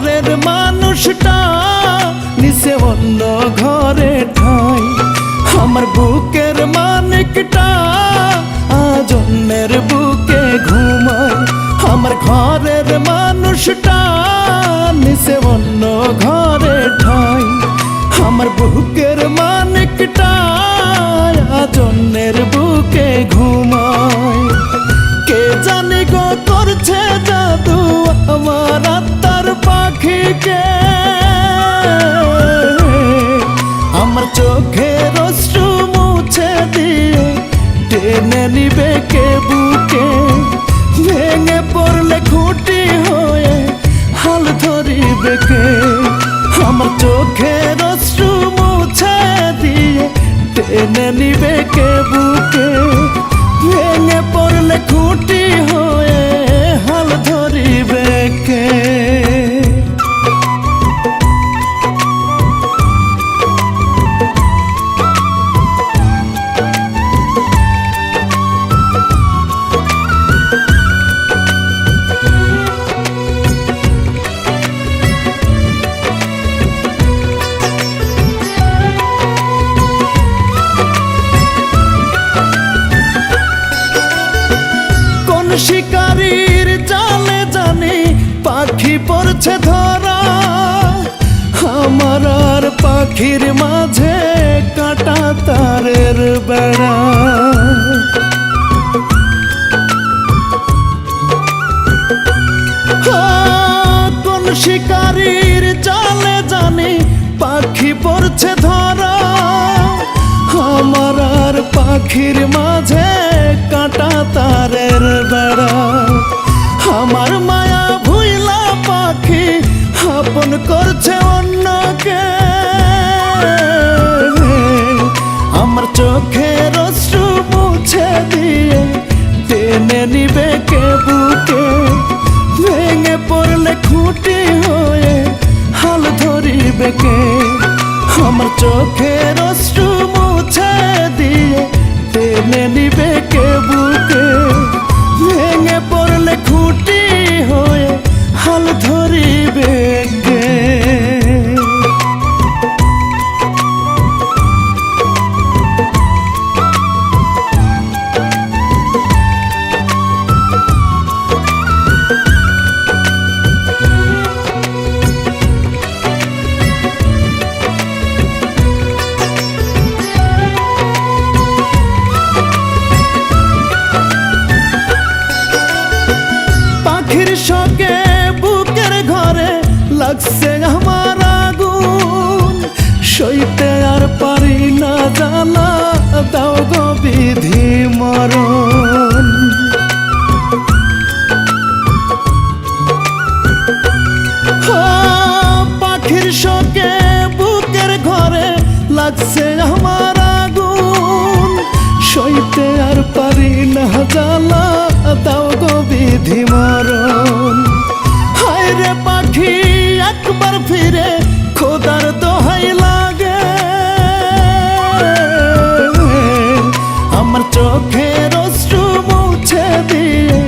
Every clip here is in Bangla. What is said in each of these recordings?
ঘরের মানুষটা নিচে অন্য ঘরে ঠাই। আমার বুকের মানিকটা আজ অন্যের বুকে ঘুমায়। আমার ঘরের মানুষটা নিচে অন্য ঘরে ঠাই। আমার বুকের মানিকটা আজ অন্যের বুকে ঘুমায়। কে জানি গো করছে জাদু আমার আত্মার পাখিকে। আমার চোখের অশ্রু মুছে দিয়ে টেনে নিবে কে বুকে। ভেঙে পড়লে খুঁটি হয়ে হাল ধরিবে কে। আমার চোখের অশ্রু মুছে দিয়ে টেনে নিবে কে বুকে। ভেঙে পড়লে খুঁটি হয়ে হাল ধরিবে কে। শিকারীর জালে জানি পাখি পড়ছে ধরা। আমার আর পাখির মাঝে কাটা তারের বেড়া। কোন শিকারীর জালে জানি পাখি পড়ছে ধরা। আমার আর পাখির মাঝে কাটা তারের বেড়া। আমার মায়া ভুইলা পাখি আপন করছে অন্যকে। আমার চোখের অশ্রু মুছে দিয়ে টেনে নিবে কে বুকে। ভেঙে পড়লে খুঁটি হয়ে হাল ধরিবে কে। আমার চোখের অশ্রু মুছে দিয়ে টেনে নিবে কে বুকে। ভেঙে পড়লে খুঁটি হয়ে হাল ধরিবে কে। পাখির শোকে বুকের ঘরে লাগছে আমার আগুন। সইতে আর পারি না জ্বালা দাও গো বিধি মরণ। পাখির শোকে বুকের ঘরে লাগছে আমার আগুন। সইতে আর পারি না জ্বালা দাও গো বিধি মরণ। হায় রে পাখি একবার ফিরে খোদার দোহাই লাগে। আমার চোখের অশ্রু মুছে দিয়ে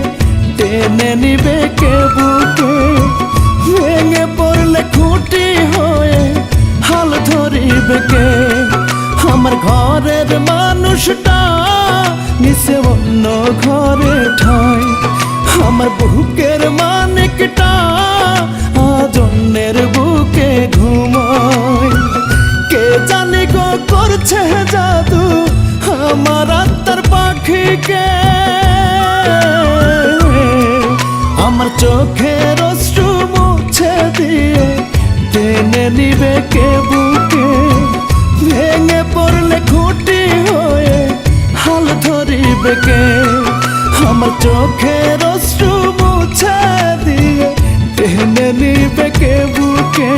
টেনে নিবে কে বুকে। ভেঙে পড়লে খুঁটি হয়ে হাল ধরিবে কে। আমার ঘরের মানুষটা নিচে অন্য ঘরে ঠাই। আমার বুকের মানিকটা আজ অন্যের বুকে ঘুমায়। কে জানি গো করছে জাদু আমার আত্মার পাখিকে। আমার চোখের অশ্রু মুছে দিয়ে টেনে নিবে কে বুকে। ভেঙে পড়লে খুঁটি হয়ে হাল ধরিবে কে। আমার চোখের অশ্রু মুছে দিয়ে টেনে নিবে কে বুকে।